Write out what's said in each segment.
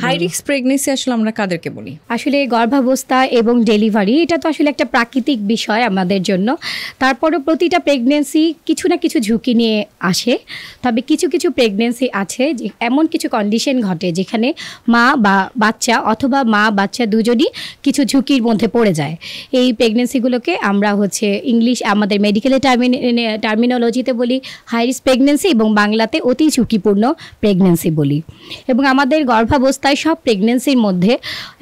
High risk pregnancy আসলে আমরা কাদেরকে বলি? আসলে গর্ভাবস্থা এবং ডেলিভারি এটা তো আসলে একটা প্রাকৃতিক বিষয় আমাদের জন্য। তারপরও প্রতিটা প্রেগনেন্সি কিছু না কিছু ঝুঁকি নিয়ে আসে। তবে কিছু কিছু প্রেগনেন্সি আছে যে এমন কিছু কন্ডিশন ঘটে যেখানে মা বা বাচ্চা অথবা মা বাচ্চা দুজনই কিছু ঝুঁকির মধ্যে পড়ে যায়। এই প্রেগনেন্সিগুলোকে আমরা ইংলিশ আমাদের মেডিকেলের টার্মিনোলজিতে বলি হাই রিস্ক প্রেগনেন্সি এবং বাংলাতে অতি ঝুঁকিপূর্ণ প্রেগনেন্সি বলি। এবং আমাদের গর্ভাবস্থায় সব প্রেগনেন্সির মধ্যে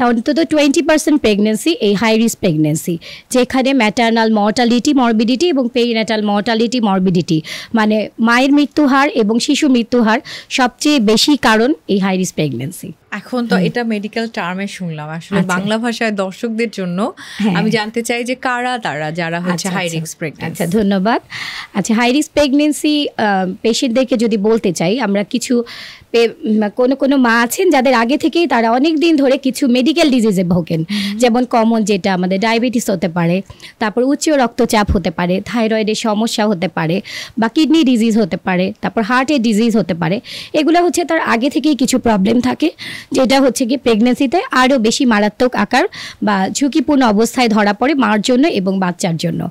অন্তত 20% প্রেগনেন্সি এই হাই রিস্ক প্রেগনেন্সি, যেখানে ম্যাটারনাল মর্টালিটি মরবিডিটি এবং পেরিনেটাল মর্টালিটি মরবিডিটি মানে মায়ের মৃত্যু হার এবং শিশু মৃত্যু হার সবচেয়ে বেশি কারণ এই হাই রিস্ক প্রেগনেন্সি। এখন তো এটা মেডিকেল টার্মে শুনলাম, আসলে বাংলা ভাষায় দর্শকদের জন্য আমি জানতে চাই যে কারা তারা যারা হাই রিস্ক প্রেগনেন্সি। আচ্ছা, ধন্যবাদ। আচ্ছা, হাই রিস্ক প্রেগনেন্সি পেশেন্টদেরকে যদি বলতে চাই, আমরা কিছু কোনো মা আছেন যাদের আগে থেকেই তারা অনেক দিন ধরে কিছু মেডিকেল ডিজিজে ভোগেন, যেমন কমন যেটা আমাদের ডায়াবেটিস হতে পারে, তারপর উচ্চ রক্তচাপ হতে পারে, থাইরয়েডের সমস্যা হতে পারে, বা কিডনি ডিজিজ হতে পারে, তারপর হার্টের ডিজিজ হতে পারে। এগুলো তার আগে থেকেই কিছু প্রবলেম থাকে, যেটা কি প্রেগনেন্সিতে আরও বেশি মারাত্মক আকার বা ঝুঁকিপূর্ণ অবস্থায় ধরা পড়ে মার জন্য এবং বাচ্চার জন্য।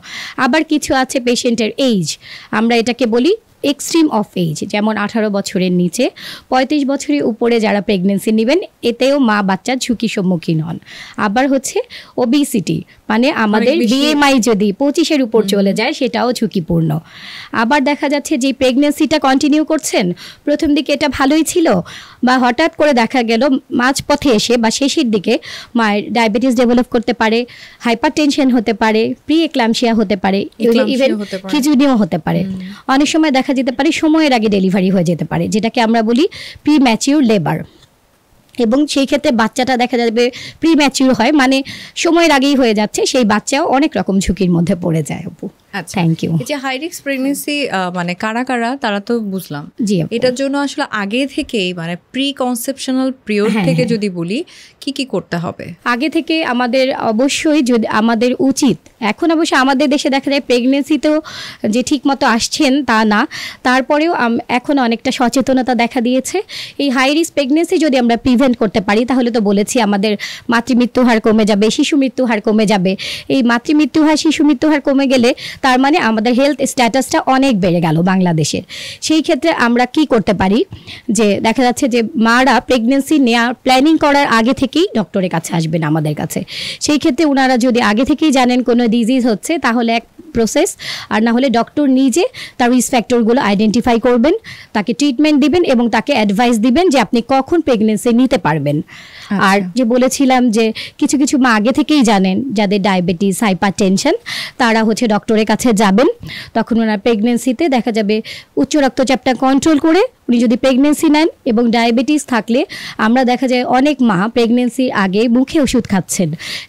আবার কিছু আছে পেশেন্টের এইজ, আমরা এটাকে বলি এক্সট্রিম অফ এজ, যেমন 18 বছরের নিচে 35 বছরের উপরে যারা প্রেগনেন্সি নেবেন এতেও মা বাচ্চার ঝুঁকির সম্মুখীন হন। আবার ওবিসিটি মানে আমাদের বিএমআই যদি 25-এর উপর চলে যায় সেটাও ঝুঁকিপূর্ণ। আবার দেখা যাচ্ছে যে প্রেগনেন্সিটা কন্টিনিউ করছেন, প্রথম দিকে এটা ভালোই ছিল, বা হঠাৎ করে দেখা গেল মাঝপথে এসে বা শেষের দিকে মায়ের ডায়াবেটিস ডেভেলপ করতে পারে, হাইপারটেনশন হতে পারে, প্রি এক্লাম্পসিয়া হতে পারে, ইভেন খিচুনিও হতে পারে। অনেক সময় দেখা যেতে পারে সময়ের আগে ডেলিভারি হয়ে যেতে পারে, যেটাকে আমরা বলি প্রি ম্যাচিউর লেবার। এবং সেই ক্ষেত্রে বাচ্চাটা দেখা যাবে প্রি ম্যাচিউর হয়, মানে সময়ের আগেই হয়ে যাচ্ছে, সেই বাচ্চাও অনেক রকম ঝুঁকির মধ্যে পড়ে যায়। আপু আচ্ছা, থ্যাংক ইউ। এই যে হাই রিস্ক প্রেগনেন্সি মানে কারা কারা তারা তো বুঝলাম, জি এটার জন্য আসলে আগে থেকেই মানে প্রি কনসেপশনাল পিরিয়ড থেকে যদি বলি কি কি করতে হবে? আগে থেকে আমাদের অবশ্যই যদি আমাদের উচিত, এখন অবশ্যই আমাদের দেশে দেখা যায় প্রেগনেন্সিতেও যে ঠিক মতো আসছেন তা না, তারপরেও এখন অনেকটা সচেতনতা দেখা দিয়েছে। এই হাই রিস্ক প্রেগনেন্সি যদি আমরা প্রিভেন্ট করতে পারি তাহলে তো বলেছি আমাদের মাতৃমৃত্যু হার কমে যাবে, শিশু মৃত্যু হার কমে যাবে। এই মাতৃমৃত্যু হার শিশু মৃত্যু হার কমে গেলে তার মানে আমাদের হেলথ স্ট্যাটাসটা অনেক বেড়ে গেল বাংলাদেশের। সেই ক্ষেত্রে আমরা কি করতে পারি, যে দেখা যাচ্ছে যে মারা প্রেগনেন্সি নেওয়ার প্ল্যানিং করার আগে থেকেই ডক্টরের কাছে আসবেন আমাদের কাছে। সেই ক্ষেত্রে ওনারা যদি আগে থেকেই জানেন কোনো ডিজিজ হচ্ছে তাহলে এক প্রসেস, আর না হলে ডক্টর নিজে তার রিস্ক ফ্যাক্টরগুলো আইডেন্টিফাই করবেন, তাকে ট্রিটমেন্ট দিবেন এবং তাকে অ্যাডভাইস দিবেন যে আপনি কখন প্রেগনেন্সি নিতে পারবেন। আর যে বলেছিলাম যে কিছু কিছু মা আগে থেকেই জানেন যাদের ডায়াবেটিস হাইপারটেনশন, তারা ডক্টরের কাছে যাবেন, তখন ওনার প্রেগনেন্সিতে দেখা যাবে উচ্চ রক্তচাপটা কন্ট্রোল করে উনি যদি প্রেগনেন্সি নেন, এবং ডায়াবেটিস থাকলে আমরা দেখা যায় অনেক মা প্রেগনেন্সির আগে মুখে ওষুধ খাচ্ছেন,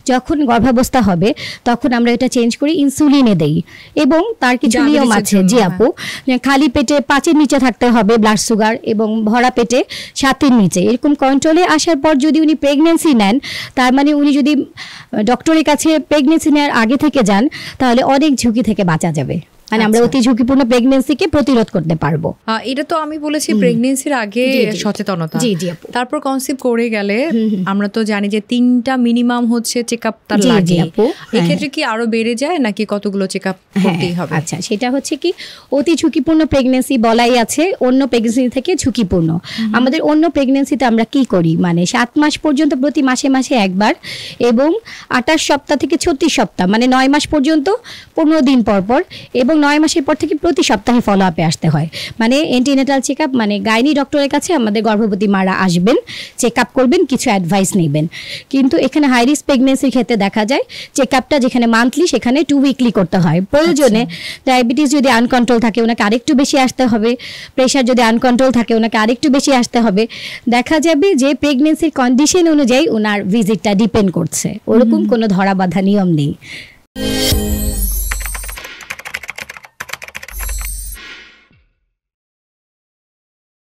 যখন গর্ভাবস্থা হবে তখন আমরা এটা চেঞ্জ করে ইনসুলিনে দেই। এবং তার কিছু নিয়ম আছে, জি আপু, খালি পেটে 5-এর নিচে থাকতে হবে ব্লাড সুগার, এবং ভরা পেটে 7-এর নিচে। এরকম কন্ট্রোলে আসার পর যদি উনি প্রেগনেন্সি নেন, তার মানে উনি যদি ডক্টরের কাছে প্রেগনেন্সি নেওয়ার আগে থেকে যান তাহলে অনেক ঝুঁকি থেকে বাঁচা যাবে, মানে আমরা অতি ঝুঁকিপূর্ণ প্রেগনেন্সিকে প্রতিরোধ করতে পারবো। এটা তো আমি বলেছি প্রেগনেন্সির আগে সচেতনতা, তারপর কনসিভ করে গেলে আমরা তো জানি যে 3টা মিনিমাম চেকআপ তার লাগে। এই ক্ষেত্রে কি আরো বেড়ে যায় নাকি কতগুলো চেকআপ করতেই হবে? আচ্ছা, সেটা কি অতি ঝুঁকিপূর্ণ প্রেগনেন্সি বলাই আছে, অন্য প্রেগনেন্সি থেকে ঝুঁকিপূর্ণ। আমাদের অন্য প্রেগনেন্সিতে আমরা কি করি, মানে 7 মাস পর্যন্ত প্রতি মাসে মাসে একবার, এবং 28 সপ্তাহ থেকে 36 সপ্তাহ মানে 9 মাস পর্যন্ত 15 দিন পর পর, এবং 9 মাসের পর থেকে প্রতি সপ্তাহে ফলো আপে আসতে হয়। মানে এন্টিনেটাল চেকআপ, মানে গাইনি ডক্টরের কাছে আমাদের গর্ভবতী মারা আসবেন, চেকআপ করবেন, কিছু অ্যাডভাইস নেবেন। কিন্তু এখানে হাই রিস্ক প্রেগনেন্সির ক্ষেত্রে দেখা যায় চেকআপটা যেখানে মান্থলি সেখানে 2 উইকলি করতে হয়। প্রয়োজনে ডায়াবেটিস যদি আনকন্ট্রোল থাকে ওনাকে আরেকটু বেশি আসতে হবে, প্রেশার যদি আনকন্ট্রোল থাকে ওনাকে আরেকটু বেশি আসতে হবে। দেখা যাবে যে প্রেগনেন্সির কন্ডিশন অনুযায়ী ওনার ভিজিটটা ডিপেন্ড করছে, ওরকম কোনো ধরা বাঁধা নিয়ম নেই।